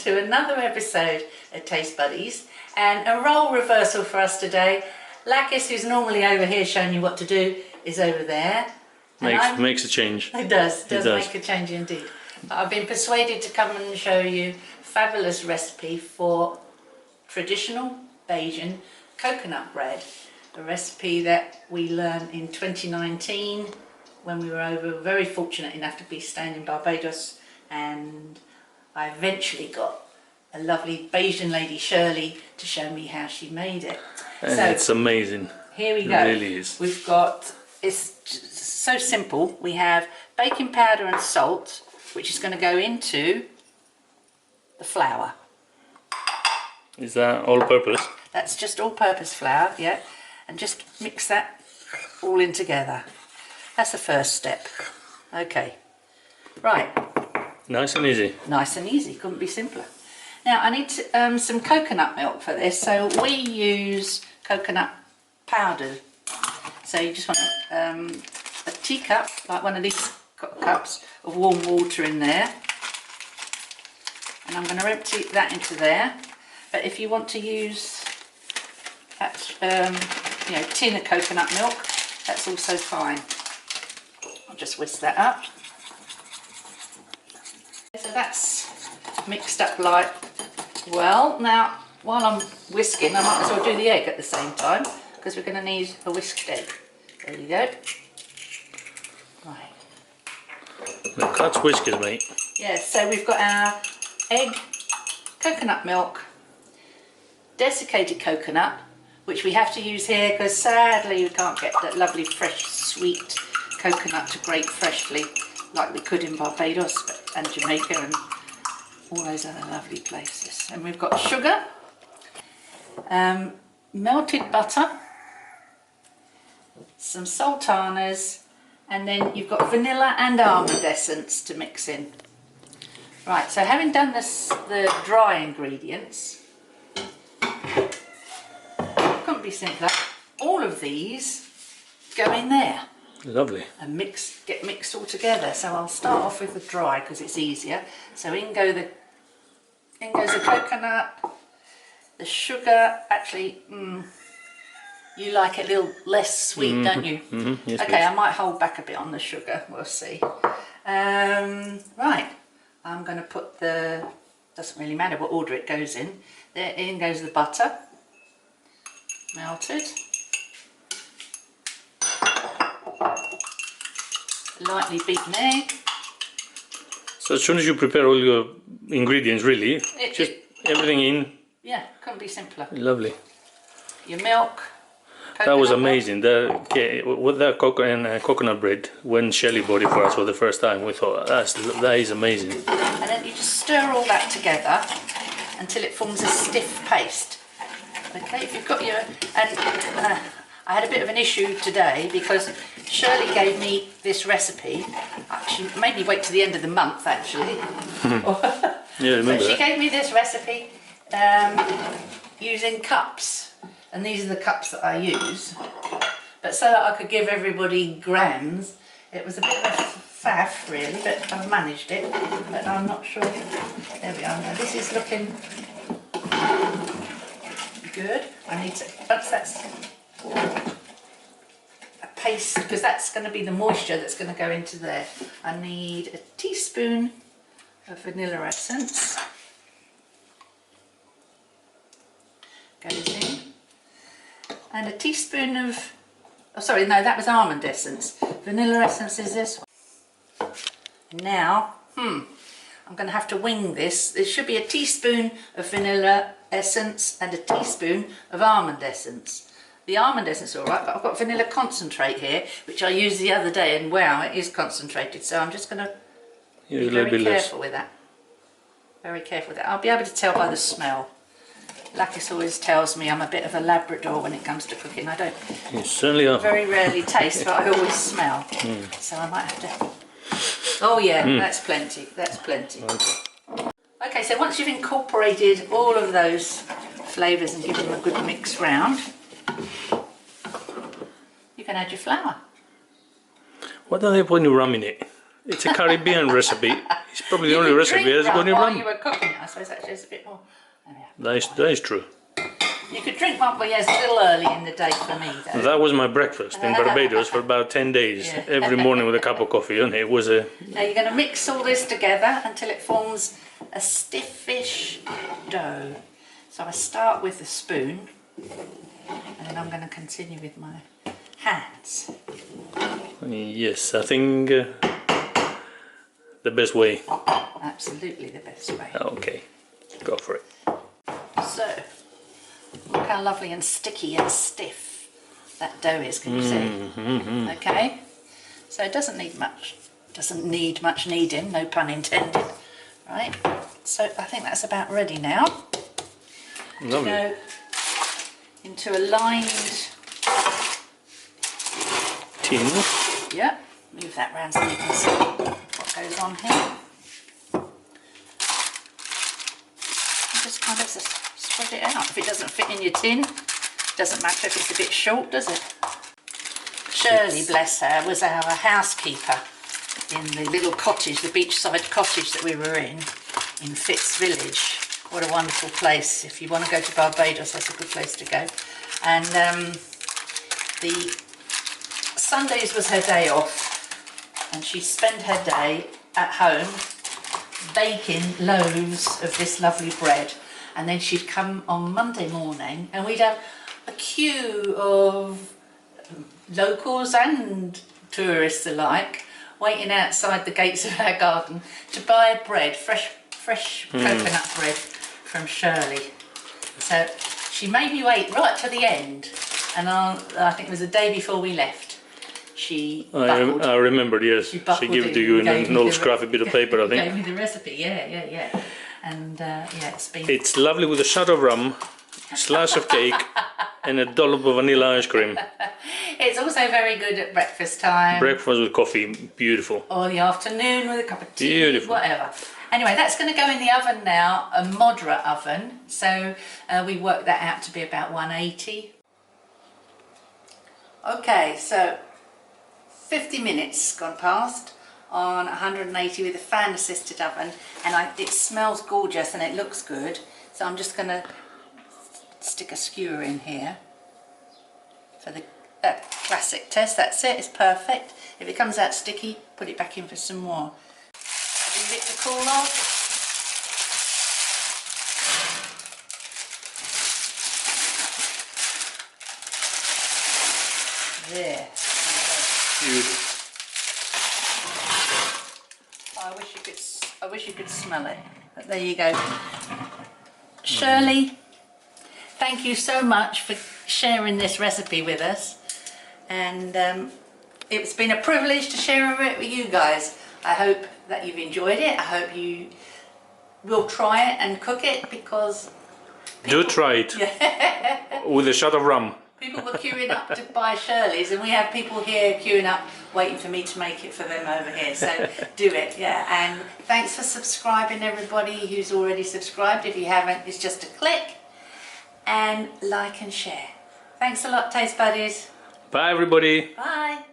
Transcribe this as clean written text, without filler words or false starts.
to another episode of Taste Buddies, and a role reversal for us today. Lakis, who's normally over here showing you what to do, is over there. Makes a change. It does make a change indeed. But I've been persuaded to come and show you a fabulous recipe for traditional Bajan coconut bread. A recipe that we learned in 2019 when we were very fortunate enough to be staying in Barbados, and I eventually got a lovely Bajan lady, Shirley, to show me how she made it. And so it's amazing. Here we go. It really is. We've got, it's so simple. We have baking powder and salt, which is going to go into the flour. Is that all purpose? That's just all-purpose flour, yeah. And just mix that all in together. That's the first step. Okay. Right. Nice and easy. Nice and easy. Couldn't be simpler. Now I need some coconut milk for this. So we use coconut powder. So you just want a teacup, like one of these cups of warm water in there. And I'm going to empty that into there. But if you want to use tin of coconut milk, that's also fine. I'll just whisk that up. So that's mixed up like well. Now while I'm whisking, I might as well do the egg at the same time, because we're going to need a whisked egg. There you go. Right. Look, that's whiskers, mate. Yeah, so we've got our egg, coconut milk, desiccated coconut, which we have to use here because sadly we can't get that lovely fresh sweet coconut to grate freshly like we could in Barbados and Jamaica and all those other lovely places. And we've got sugar, melted butter, some sultanas, and then you've got vanilla and almond essence to mix in. Right, so having done the dry ingredients, couldn't be simpler. All of these go in there. Lovely. And get mixed all together. So I'll start off with the dry because it's easier. So in goes the coconut, the sugar. Actually, you like it a little less sweet, don't you? Mm-hmm. Yes, okay, please. I might hold back a bit on the sugar. We'll see. Right, I'm going to put doesn't really matter what order it goes in. There in goes the butter, melted. Lightly beaten egg. So as soon as you prepare all your ingredients, really, just everything in. Yeah, couldn't be simpler. Lovely. Your milk. That was milk. amazing. With that coconut bread, when Shelley bought it for us for the first time, we thought that is amazing. And then you just stir all that together until it forms a stiff paste. Okay, if you've got your I had a bit of an issue today because Shirley gave me this recipe. She made me wait to the end of the month, actually. Yeah, remember But she that. gave me this recipe using cups, and these are the cups that I use. But so that I could give everybody grams, it was a bit of a faff, really, but I've managed it. But I'm not sure. There we are. Now this is looking good. I need to, once that's a paste, because that's going to be the moisture that's going to go into there. I need a teaspoon of vanilla essence. Goes in. And a teaspoon of, oh sorry, no, that was almond essence. Vanilla essence is this one. Now, I'm going to have to wing this. There should be a teaspoon of vanilla essence and a teaspoon of almond essence. The almond essence is alright, but I've got vanilla concentrate here, which I used the other day, and wow, it is concentrated, so I'm just going to be very careful with that. Very careful with that. I'll be able to tell by the smell. Lakis always tells me I'm a bit of a Labrador when it comes to cooking. I don't You certainly are. very rarely taste, but I always smell. So I might have to... Oh yeah, that's plenty, that's plenty. Okay, so once you've incorporated all of those flavours and given them a good mix round, you can add your flour. What do they put when you ram in it? It's a Caribbean recipe. It's probably the You only could recipe drink that's got any while rum. you were cooking it. I suppose actually it's a bit more. That is true. You could drink one, but yeah, it's a little early in the day for me though. That was my breakfast in Barbados for about 10 days. Yeah. Every morning with a cup of coffee, and it was a... Now you're going to mix all this together until it forms a stiffish dough. So I start with the spoon, and then I'm going to continue with my hands. Yes, I think the best way. Absolutely the best way. Okay, go for it. So, look how lovely and sticky and stiff that dough is, can you see? Okay, so it doesn't need much kneading, no pun intended, right? So I think that's about ready now. Lovely. Go into a lined Tin. yeah, move that round so you can see what goes on here. And just kind of spread it out. If it doesn't fit in your tin, doesn't matter if it's a bit short, does it? Shirley, bless her, was our housekeeper in the little cottage, the beachside cottage that we were in Fitz Village. What a wonderful place. If you want to go to Barbados, that's a good place to go. And the Sundays was her day off, and she spent her day at home baking loaves of this lovely bread, and then she'd come on Monday morning and we'd have a queue of locals and tourists alike waiting outside the gates of our garden to buy bread, fresh coconut bread from Shirley. So she made me wait right to the end, and I think it was the day before we left. She buckled. I remember, yes. She She gave it to you in an old scruffy bit of paper, I think. Gave me the recipe, yeah. And yeah, it's been... It's lovely with a shot of rum, a slice of cake, and a dollop of vanilla ice cream. It's also very good at breakfast time. Breakfast with coffee, beautiful. Or the afternoon with a cup of tea, Beautiful. whatever. Anyway, that's going to go in the oven now, a moderate oven. So we worked that out to be about 180. Okay, so 50 minutes gone past on 180 with a fan assisted oven, and it smells gorgeous and it looks good. So I'm just going to stick a skewer in here for the classic test. That's it, it's perfect. If it comes out sticky, put it back in for some more. Leave it to cool off. There. Beautiful. I wish you could smell it, but there you go. Shirley, thank you so much for sharing this recipe with us, and it's been a privilege to share it with you guys. I hope that you've enjoyed it. I hope you will try it and cook it, because Do try it with a shot of rum. people were queuing up to buy Shirley's, and we have people here queuing up waiting for me to make it for them over here. So do it, yeah. And thanks for subscribing, everybody who's already subscribed. If you haven't, it's just a click, and like and share. Thanks a lot, Taste Buddies. Bye, everybody. Bye.